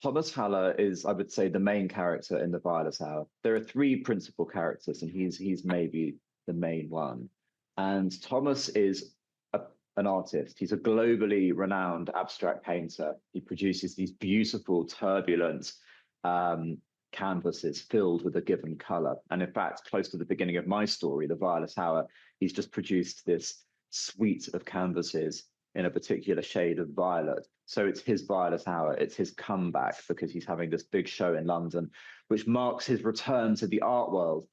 Thomas Haller is, I would say, the main character in the Violet Hour. There are three principal characters, and he's maybe the main one. And Thomas is a, an artist. He's a globally renowned abstract painter. He produces these beautiful, turbulent um, canvases filled with a given color. And in fact, close to the beginning of my story, the Violet Hour, he's just produced this suite of canvases in a particular shade of violet. So it's his Violet Hour, it's his comeback because he's having this big show in London, which marks his return to the art world.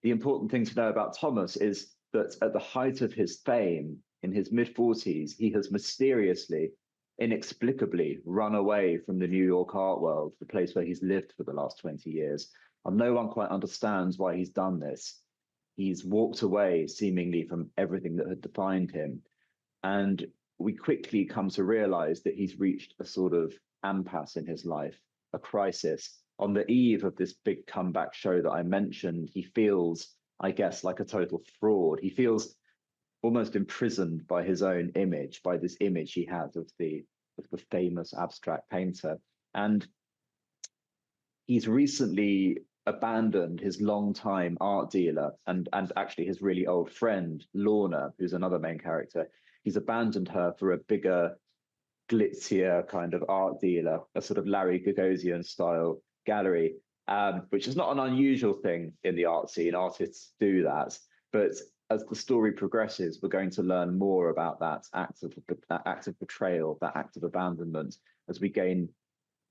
The important thing to know about Thomas is that at the height of his fame, in his mid 40s, he has mysteriously, inexplicably run away from the New York art world, the place where he's lived for the last 20 years. And no one quite understands why he's done this. He's walked away seemingly from everything that had defined him. And we quickly come to realize that he's reached a sort of impasse in his life, a crisis. On the eve of this big comeback show that I mentioned, he feels, I guess, like a total fraud. He feels almost imprisoned by his own image, by this image he has of the famous abstract painter. And he's recently abandoned his longtime art dealer and actually his really old friend, Lorna, who's another main character. He's abandoned her for a bigger, glitzier kind of art dealer, a sort of Larry Gagosian style gallery, which is not an unusual thing in the art scene. Artists do that. But as the story progresses, we're going to learn more about that act of betrayal, that act of abandonment, as we gain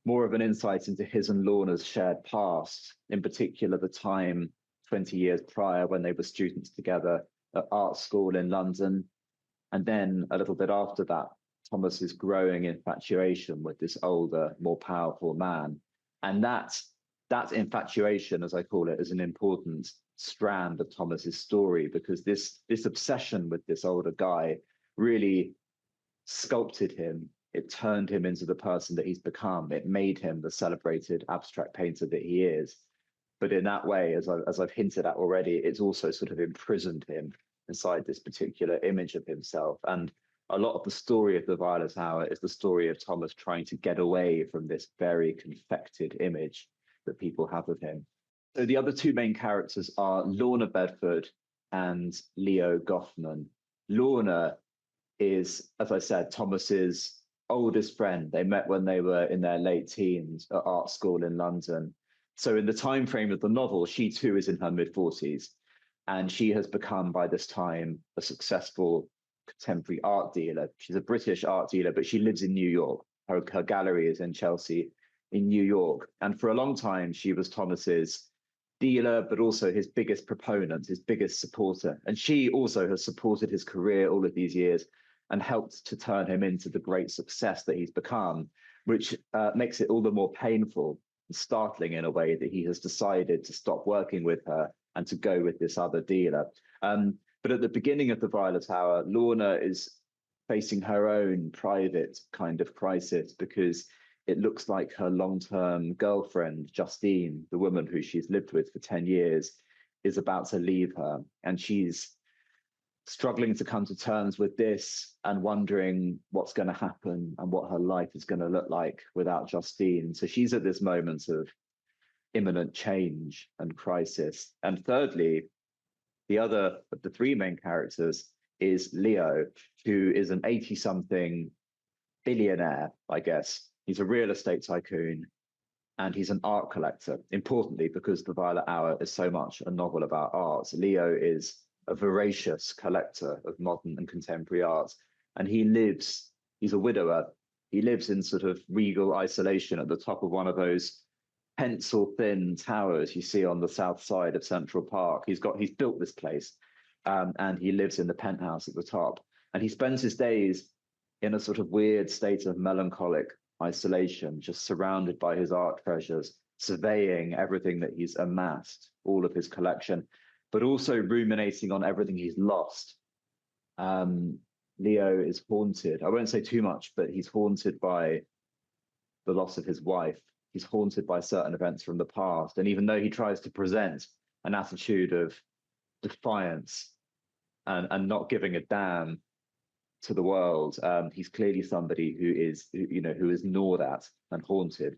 more of an insight into his and Lorna's shared past, in particular the time 20 years prior when they were students together at art school in London. And then a little bit after that, Thomas's growing infatuation with this older, more powerful man. And that infatuation, as I call it, is an important strand of Thomas's story because this obsession with this older guy really sculpted him. It turned him into the person that he's become. It made him the celebrated abstract painter that he is. But in that way, as I've hinted at already, it's also sort of imprisoned him inside this particular image of himself. And a lot of the story of the Violet Hour is the story of Thomas trying to get away from this very confected image that people have of him. So the other two main characters are Lorna Bedford and Leo Goffman. Lorna is, as I said, Thomas's oldest friend. They met when they were in their late teens at art school in London. So in the time frame of the novel, she too is in her mid 40s. And she has become, by this time, a successful contemporary art dealer. She's a British art dealer, but she lives in New York. Her gallery is in Chelsea, in New York. And for a long time, she was Thomas's dealer, but also his biggest proponent, his biggest supporter. And she also has supported his career all of these years and helped to turn him into the great success that he's become, which makes it all the more painful and startling in a way that he has decided to stop working with her and to go with this other dealer. But at the beginning of the Violet Hour, Lorna is facing her own private kind of crisis because it looks like her long-term girlfriend, Justine, the woman who she's lived with for 10 years, is about to leave her. And she's struggling to come to terms with this and wondering what's going to happen and what her life is going to look like without Justine. So she's at this moment of imminent change and crisis. And thirdly, the other of the three main characters is Leo, who is an 80-something billionaire, I guess. He's a real estate tycoon and he's an art collector. Importantly, because The Violet Hour is so much a novel about art, Leo is a voracious collector of modern and contemporary art. And he's a widower. He lives in sort of regal isolation at the top of one of those pencil thin towers you see on the south side of Central Park. He's built this place and he lives in the penthouse at the top. And he spends his days in a sort of weird state of melancholic isolation, just surrounded by his art treasures, surveying everything that he's amassed, all of his collection, but also ruminating on everything he's lost. Leo is haunted. I won't say too much, but he's haunted by the loss of his wife. He's haunted by certain events from the past. And even though he tries to present an attitude of defiance and not giving a damn to the world, he's clearly somebody who is gnawed at and haunted.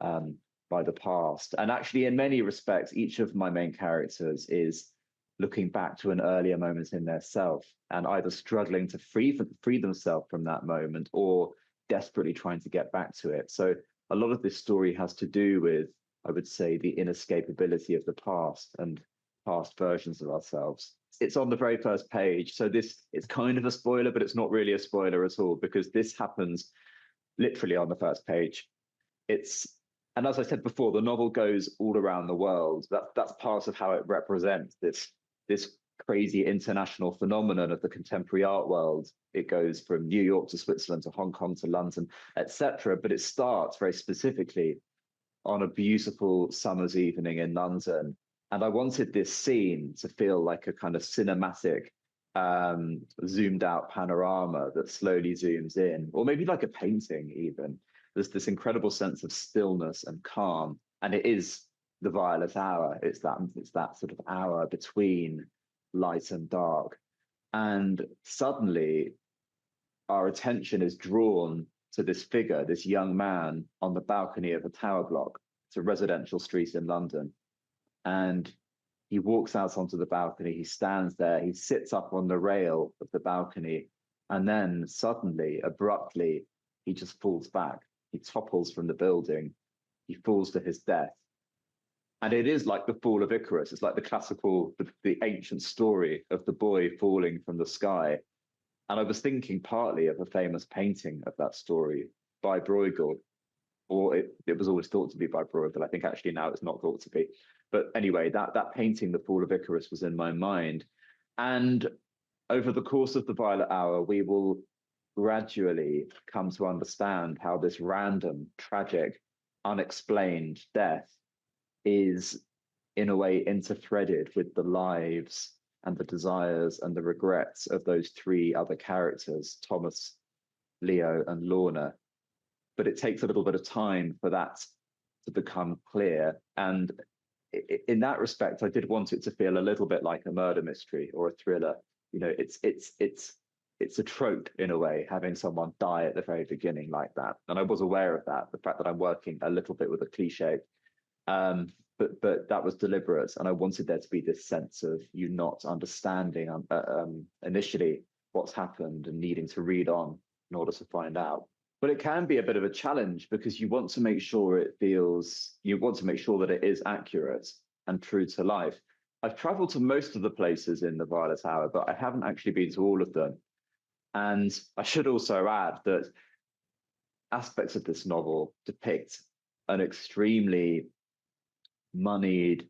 um, by the past. And actually, in many respects, each of my main characters is looking back to an earlier moment in their self and either struggling to free themselves from that moment or desperately trying to get back to it. So a lot of this story has to do with, I would say, the inescapability of the past and past versions of ourselves. It's on the very first page. So this it's kind of a spoiler, but it's not really a spoiler at all because this happens literally on the first page. It's and as I said before, the novel goes all around the world. That's part of how it represents this crazy international phenomenon of the contemporary art world. It goes from New York to Switzerland to Hong Kong to London, etc. But it starts very specifically on a beautiful summer's evening in London. And I wanted this scene to feel like a kind of cinematic, zoomed out panorama that slowly zooms in, or maybe like a painting, even. There's this incredible sense of stillness and calm. And it is the violet hour. It's that sort of hour between light and dark. And suddenly our attention is drawn to this figure, this young man on the balcony of a tower block. It's a residential street in London. And he walks out onto the balcony, he stands there, he sits up on the rail of the balcony, and then suddenly, abruptly, he just falls back. He topples from the building, he falls to his death. And it is like the fall of Icarus. It's like the ancient story of the boy falling from the sky. And I was thinking partly of a famous painting of that story by Bruegel, or it was always thought to be by Bruegel. I think actually now it's not thought to be. But anyway, that painting, The Fall of Icarus, was in my mind. And over the course of the Violet Hour, we will gradually come to understand how this random, tragic, unexplained death is, in a way, interthreaded with the lives and the desires and the regrets of those three other characters, Thomas, Leo, and Lorna. But it takes a little bit of time for that to become clear. And in that respect, I did want it to feel a little bit like a murder mystery or a thriller. You know, it's a trope in a way, having someone die at the very beginning like that. And I was aware of that, the fact that I'm working a little bit with a cliche. But that was deliberate, and I wanted there to be this sense of you not understanding initially what's happened and needing to read on in order to find out. But it can be a bit of a challenge because you want to make sure you want to make sure that it is accurate and true to life. I've traveled to most of the places in the Violet Hour, but I haven't actually been to all of them. And I should also add that aspects of this novel depict an extremely moneyed,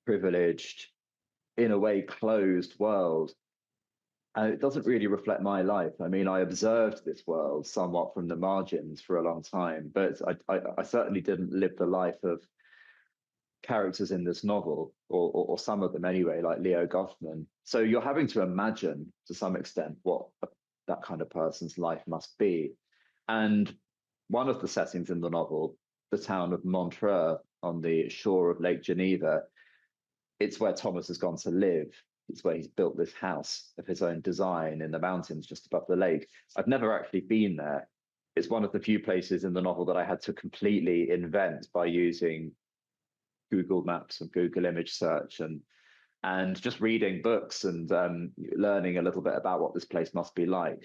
privileged, in a way, closed world. And it doesn't really reflect my life. I mean, I observed this world somewhat from the margins for a long time, but I certainly didn't live the life of characters in this novel, or some of them anyway, like Leo Goffman. So you're having to imagine to some extent what that kind of person's life must be. And one of the settings in the novel, the town of Montreux on the shore of Lake Geneva, it's where Thomas has gone to live. It's where he's built this house of his own design in the mountains just above the lake. I've never actually been there. It's one of the few places in the novel that I had to completely invent by using Google Maps and Google image search and just reading books and learning a little bit about what this place must be like.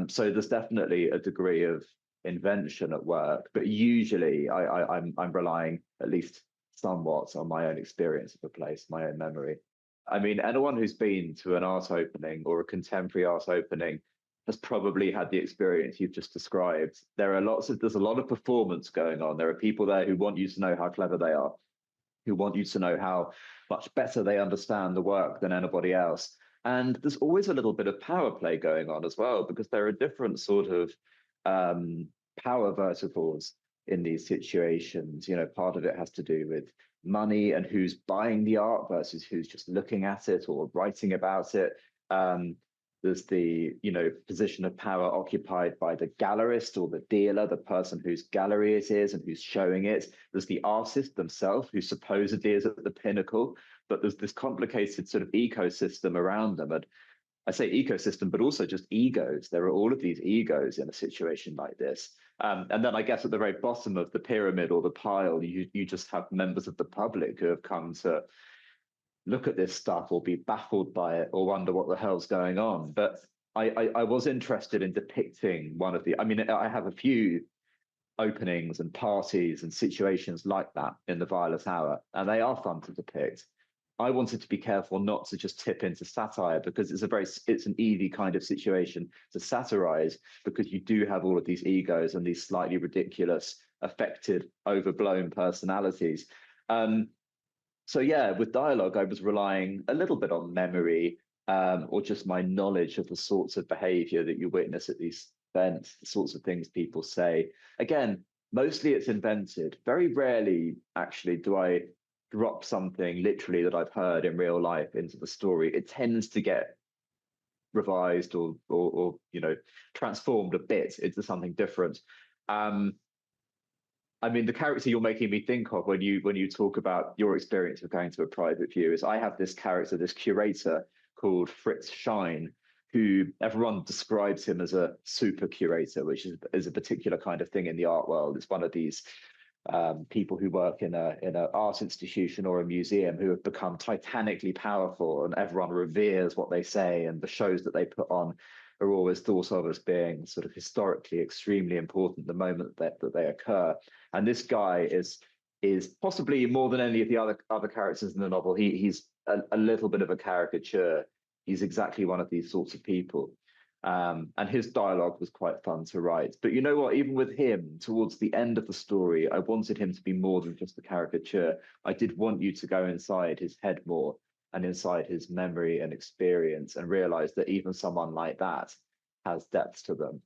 So there's definitely a degree of invention at work, but usually I'm relying at least somewhat on my own experience of the place, my own memory. I mean, anyone who's been to an art opening or a contemporary art opening has probably had the experience you've just described. There's a lot of performance going on. There are people there who want you to know how clever they are, who want you to know how much better they understand the work than anybody else. And there's always a little bit of power play going on as well, because there are different sort of power verticals in these situations. You know, part of it has to do with money and who's buying the art versus who's just looking at it or writing about it. There's the, position of power occupied by the gallerist or the dealer, the person whose gallery it is and who's showing it. There's the artist themselves, who supposedly is at the pinnacle, but there's this complicated sort of ecosystem around them. And I say ecosystem, but also just egos. There are all of these egos in a situation like this. And then I guess at the very bottom of the pyramid or the pile, you just have members of the public who have come to look at this stuff or be baffled by it or wonder what the hell's going on. But I was interested in depicting one of the, I mean, I have a few openings and parties and situations like that in the Violet Hour, and they are fun to depict. I wanted to be careful not to just tip into satire because it's an easy kind of situation to satirize because you do have all of these egos and these slightly ridiculous, affected, overblown personalities. So yeah, with dialogue, I was relying a little bit on memory, or just my knowledge of the sorts of behavior that you witness at these events, the sorts of things people say. Again, mostly it's invented. Very rarely, actually, do I drop something literally that I've heard in real life into the story. It tends to get revised or transformed a bit into something different. Um, I mean, the character you're making me think of when you talk about your experience of going to a private view is I have this character, this curator called Fritz Schein, who everyone describes him as a super curator, which is a particular kind of thing in the art world. It's one of these people who work in a art institution or a museum who have become titanically powerful, and everyone reveres what they say, and the shows that they put on are always thought of as being sort of historically extremely important the moment that they occur. And this guy is possibly more than any of the other characters in the novel. He's a little bit of a caricature. He's exactly one of these sorts of people. And his dialogue was quite fun to write. But you know what? Even with him, towards the end of the story, I wanted him to be more than just a caricature. I did want you to go inside his head more and inside his memory and experience and realize that even someone like that has depth to them.